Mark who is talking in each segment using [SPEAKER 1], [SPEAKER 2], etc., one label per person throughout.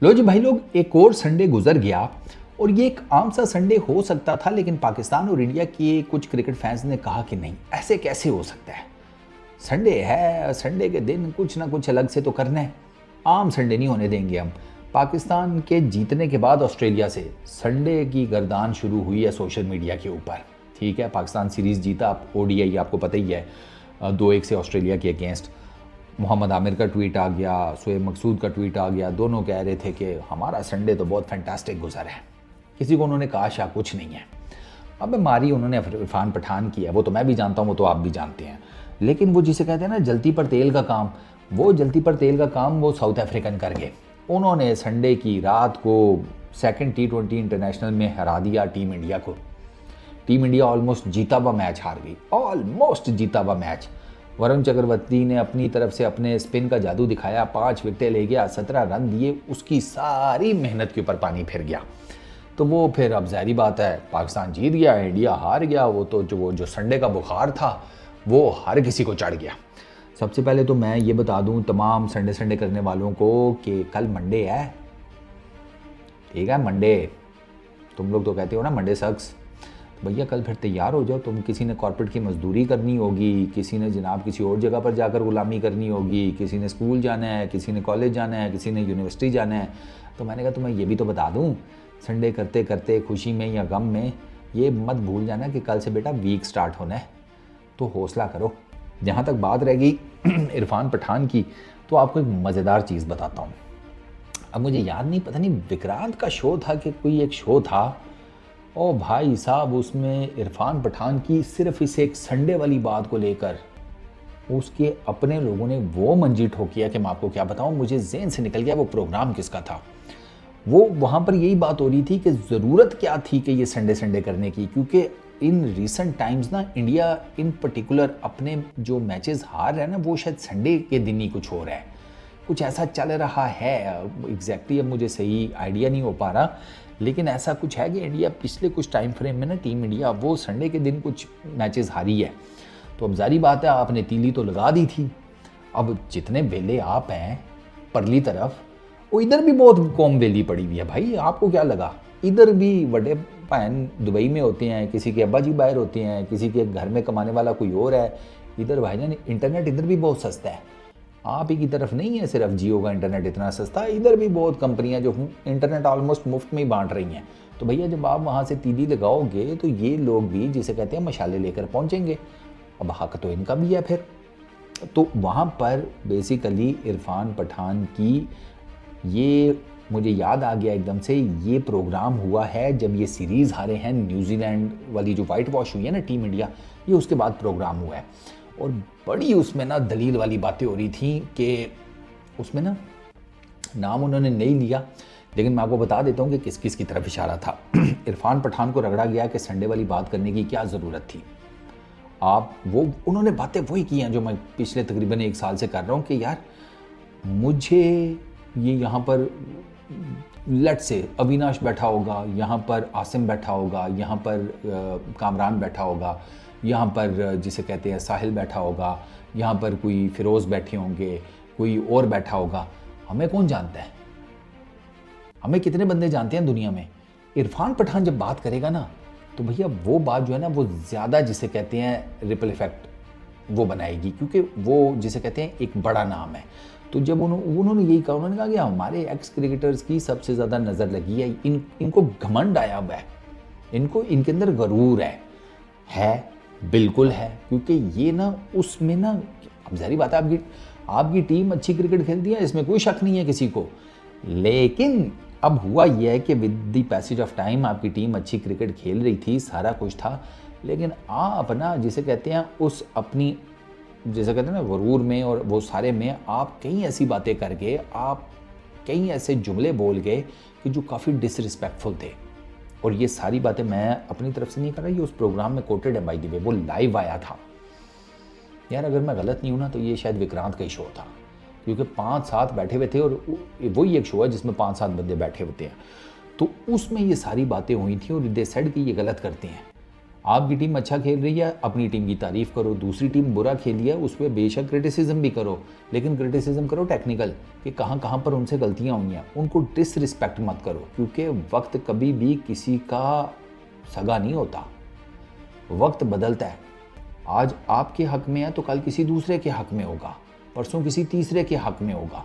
[SPEAKER 1] लो जी भाई लोग, एक और संडे गुजर गया और ये एक आम सा संडे हो सकता था, लेकिन पाकिस्तान और इंडिया के कुछ क्रिकेट फैंस ने कहा कि नहीं, ऐसे कैसे हो सकता है। संडे है, संडे के दिन कुछ ना कुछ अलग से तो करना है, आम संडे नहीं होने देंगे हम। पाकिस्तान के जीतने के बाद ऑस्ट्रेलिया से संडे की गर्दान शुरू हुई है सोशल मीडिया के ऊपर। ठीक है, पाकिस्तान सीरीज़ जीता, ओडीआई आपको पता ही है, 2-1 से ऑस्ट्रेलिया के अगेंस्ट। मोहम्मद आमिर का ट्वीट आ गया, शोएब मकसूद का ट्वीट आ गया, दोनों कह रहे थे कि हमारा संडे तो बहुत फैंटास्टिक गुजर है। किसी को उन्होंने कहा शाह कुछ नहीं है। अब मारी उन्होंने इरफान पठान की है, वो तो मैं भी जानता हूँ, वो तो आप भी जानते हैं। लेकिन वो जिसे कहते हैं ना जलती पर तेल का काम, वो जलती पर तेल का काम वो साउथ अफ्रीकन कर गए। उन्होंने संडे की रात को सेकंड T20 इंटरनेशनल में हरा दिया टीम इंडिया को। टीम इंडिया ऑलमोस्ट जीता हुआ मैच हार गई, ऑलमोस्ट जीता हुआ मैच। वरुण चक्रवर्ती ने अपनी तरफ से अपने स्पिन का जादू दिखाया, 5 विकेटें ले गया, 17 रन दिए, उसकी सारी मेहनत के ऊपर पानी फिर गया। तो वो फिर अब ज़ाहिरी बात है, पाकिस्तान जीत गया, इंडिया हार गया। वो तो जो संडे का बुखार था वो हर किसी को चढ़ गया। सबसे पहले तो मैं ये बता दूं तमाम संडे करने वालों को कि कल मंडे है। ठीक है, मंडे, तुम लोग तो कहते हो ना मंडे सक्स। भैया कल फिर तैयार हो जाओ, तुम किसी ने कॉर्पोरेट की मजदूरी करनी होगी, किसी ने जनाब किसी और जगह पर जाकर गुलामी करनी होगी, किसी ने स्कूल जाना है, किसी ने कॉलेज जाना है, किसी ने यूनिवर्सिटी जाना है। तो मैंने कहा तुम्हें ये भी तो बता दूं, संडे करते करते खुशी में या गम में ये मत भूल जाना कि कल से बेटा वीक स्टार्ट होना है, तो हौसला करो। जहाँ तक बात रह गई इरफान पठान की, तो आपको एक मज़ेदार चीज़ बताता हूँ। अब मुझे याद नहीं, पता नहीं विक्रांत का शो था कि कोई एक शो था, ओ भाई साहब, उसमें इरफान पठान की सिर्फ इस एक संडे वाली बात को लेकर उसके अपने लोगों ने वो मंजी ठोकिया कि मैं आपको क्या बताऊं, मुझे ज़हन से निकल गया वो प्रोग्राम किसका था। वो वहाँ पर यही बात हो रही थी कि ज़रूरत क्या थी कि ये संडे करने की, क्योंकि इन रिसेंट टाइम्स ना इंडिया इन पर्टिकुलर अपने जो मैचेस हार रहा है ना, वो शायद संडे के दिन ही कुछ हो रहा है, कुछ ऐसा चल रहा है। एग्जैक्टली अब मुझे सही आइडिया नहीं हो पा रहा, लेकिन ऐसा कुछ है कि इंडिया पिछले कुछ टाइम फ्रेम में ना, टीम इंडिया वो संडे के दिन कुछ मैचेस हारी है। तो अब जारी बात है, आपने तीली तो लगा दी थी। अब जितने वेले आप हैं परली तरफ, वो इधर भी बहुत कौम वेली पड़ी हुई है भाई। आपको क्या लगा, इधर भी बड़े बहन दुबई में होते हैं, किसी के अब्बा जी बाहर होते हैं, किसी के घर में कमाने वाला कोई और है। इधर भाईजान इंटरनेट इधर भी बहुत सस्ता है, आप ही की तरफ नहीं है सिर्फ जियो का इंटरनेट इतना सस्ता, इधर भी बहुत कंपनियां जो इंटरनेट ऑलमोस्ट मुफ्त में ही बांट रही हैं। तो भैया जब आप वहाँ से तीली लगाओगे तो ये लोग भी जिसे कहते हैं मशाले लेकर पहुँचेंगे। अब हक तो इनका भी है फिर। तो वहाँ पर बेसिकली इरफान पठान की ये मुझे याद आ गया एकदम से, ये प्रोग्राम हुआ है जब ये सीरीज़ हारे हैं न्यूजीलैंड वाली, जो वाइट वॉश हुई है ना टीम इंडिया, ये उसके बाद प्रोग्राम हुआ है। और बड़ी उसमें ना दलील वाली बातें हो रही थी कि उसमें ना नाम उन्होंने नहीं लिया, लेकिन मैं आपको बता देता हूँ कि किस किस की तरफ इशारा था। इरफान पठान को रगड़ा गया कि संडे वाली बात करने की क्या ज़रूरत थी। आप वो उन्होंने बातें वही की हैं जो मैं पिछले तकरीबन 1 साल से कर रहा हूँ कि यार मुझे ये यहाँ पर लेट से अविनाश बैठा होगा, यहाँ पर आसिम बैठा होगा, यहाँ पर कामरान बैठा होगा, यहाँ पर जिसे कहते हैं साहिल बैठा होगा, यहाँ पर कोई फिरोज़ बैठे होंगे, कोई और बैठा होगा, हमें कौन जानता है, हमें कितने बंदे जानते हैं दुनिया में। इरफान पठान जब बात करेगा ना, तो भैया वो बात जो है ना वो ज़्यादा जिसे कहते हैं रिपल इफेक्ट वो बनाएगी, क्योंकि वो जिसे कहते हैं एक बड़ा नाम है। तो जब उन्होंने यही कहा, उन्होंने कहा कि हमारे एक्स क्रिकेटर्स की सबसे ज़्यादा नज़र लगी है, इनको घमंड आया हुआ है, इनको इनके अंदर गरूर है बिल्कुल है, क्योंकि ये ना उसमें ना, अब ज़ाहिर बात है आपकी टीम अच्छी क्रिकेट खेलती है, इसमें कोई शक नहीं है किसी को। लेकिन अब हुआ यह है कि with the passage of time आपकी टीम अच्छी क्रिकेट खेल रही थी, सारा कुछ था, लेकिन आप ना जिसे कहते हैं उस अपनी जैसे कहते हैं ना गरूर में और वो सारे में आप कई ऐसी बातें करके, आप कई ऐसे जुमले बोल गए कि जो काफ़ी डिसरिस्पेक्टफुल थे। और ये सारी बातें मैं अपनी तरफ से नहीं कर रहा, ये उस प्रोग्राम में कोटेड है बाय द वे, वो लाइव आया था। यार अगर मैं गलत नहीं हूँ ना तो ये शायद विक्रांत का ही शो था, क्योंकि 5-7 बैठे हुए थे और वही एक शो है जिसमें 5-7 बंदे बैठे होते हैं। तो उसमें ये सारी बातें हुई थी और दे सेड कि ये गलत करते हैं। आपकी टीम अच्छा खेल रही है, अपनी टीम की तारीफ करो, दूसरी टीम बुरा खेली है उस पर बेशक क्रिटिसिज्म भी करो, लेकिन क्रिटिसिज्म करो टेक्निकल कि कहाँ कहाँ पर उनसे गलतियाँ हुई हैं। उनको डिसरिस्पेक्ट मत करो, क्योंकि वक्त कभी भी किसी का सगा नहीं होता, वक्त बदलता है। आज आपके हक में है तो कल किसी दूसरे के हक में होगा, परसों किसी तीसरे के हक में होगा।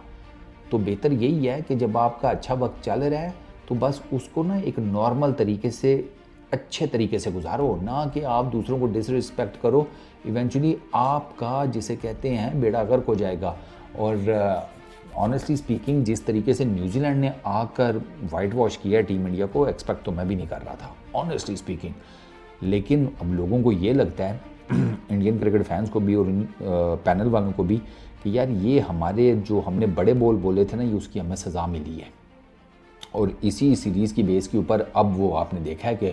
[SPEAKER 1] तो बेहतर यही है कि जब आपका अच्छा वक्त चल रहा है तो बस उसको ना एक नॉर्मल तरीके से, अच्छे तरीके से गुजारो, ना कि आप दूसरों को डिसरिस्पेक्ट करो। इवेंचुअली आपका जिसे कहते हैं बेड़ा गर्क हो जाएगा। और ऑनेस्टली स्पीकिंग, जिस तरीके से न्यूजीलैंड ने आकर वाइट वॉश किया टीम इंडिया को, एक्सपेक्ट तो मैं भी नहीं कर रहा था ऑनेस्टली स्पीकिंग। लेकिन अब लोगों को ये लगता है इंडियन क्रिकेट फैंस को भी और पैनल वालों को भी कि यार ये हमारे जो हमने बड़े बॉल बोले थे ना, ये उसकी हमें सज़ा मिली है। और इसी सीरीज़ की बेस के ऊपर अब वो आपने देखा है कि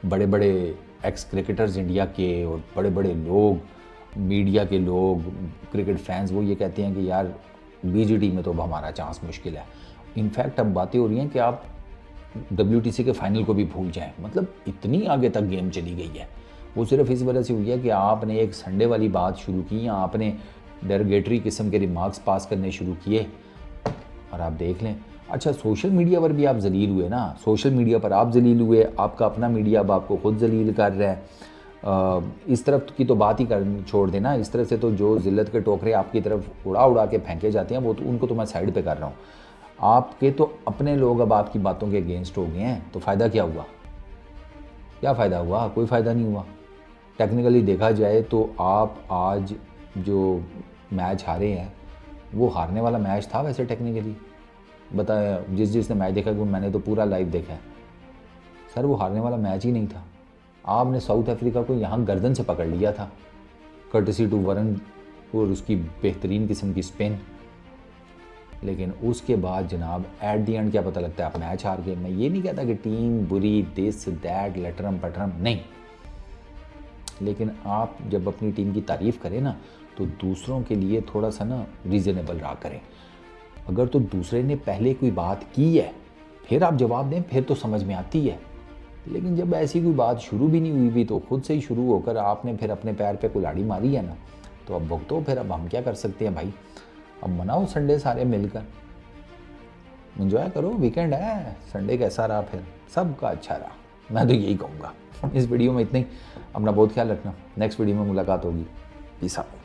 [SPEAKER 1] बड़े बड़े एक्स क्रिकेटर्स इंडिया के और बड़े बड़े लोग, मीडिया के लोग, क्रिकेट फैंस, वो ये कहते हैं कि यार बीजीटी में तो अब हमारा चांस मुश्किल है। इनफैक्ट अब बातें हो रही हैं कि आप WTC के फाइनल को भी भूल जाएं। मतलब इतनी आगे तक गेम चली गई है। वो सिर्फ इस वजह से हुई है कि आपने एक संडे वाली बात शुरू की, या आपने डेरोगेटरी किस्म के रिमार्क्स पास करने शुरू किए, और आप देख लें। अच्छा, सोशल मीडिया पर भी आप जलील हुए ना, सोशल मीडिया पर आप जलील हुए, आपका अपना मीडिया अब आपको खुद जलील कर रहा है। इस तरफ की तो बात ही कर छोड़ देना, इस तरफ से तो जो जिल्लत के टोकरे आपकी तरफ उड़ा उड़ा के फेंके जाते हैं, वो तो उनको तो मैं साइड पे कर रहा हूँ। आपके तो अपने लोग अब आपकी बातों के अगेंस्ट हो गए हैं, तो फ़ायदा क्या हुआ? क्या फ़ायदा हुआ? कोई फ़ायदा नहीं हुआ। टेक्निकली देखा जाए तो आप आज जो मैच हारे हैं वो हारने वाला मैच था वैसे टेक्निकली। बताया जिसने मैच देखा, कि मैंने तो पूरा लाइव देखा है सर, वो हारने वाला मैच ही नहीं था। आपने साउथ अफ्रीका को यहाँ गर्दन से पकड़ लिया था, कर्टसी टू वरन और उसकी बेहतरीन किस्म की स्पिन। लेकिन उसके बाद जनाब एट दी एंड क्या पता लगता है, आप मैच हार गए। मैं ये नहीं कहता कि टीम बुरी, दिस दैट, लटरम पटरम, नहीं। लेकिन आप जब अपनी टीम की तारीफ़ करें ना, तो दूसरों के लिए थोड़ा सा ना रीज़नेबल रहा करें। अगर तो दूसरे ने पहले कोई बात की है फिर आप जवाब दें, फिर तो समझ में आती है। लेकिन जब ऐसी कोई बात शुरू भी नहीं हुई भी, तो खुद से ही शुरू होकर आपने फिर अपने पैर पे कुल्हाड़ी मारी है ना, तो अब भुगतो फिर। अब हम क्या कर सकते हैं भाई, अब मनाओ संडे सारे मिलकर, एंजॉय करो, वीकेंड है। संडे कैसा रहा फिर? सबका अच्छा रहा, मैं तो यही कहूँगा। इस वीडियो में इतना ही। अपना बहुत ख्याल रखना, नेक्स्ट वीडियो में मुलाकात होगी। Peace out.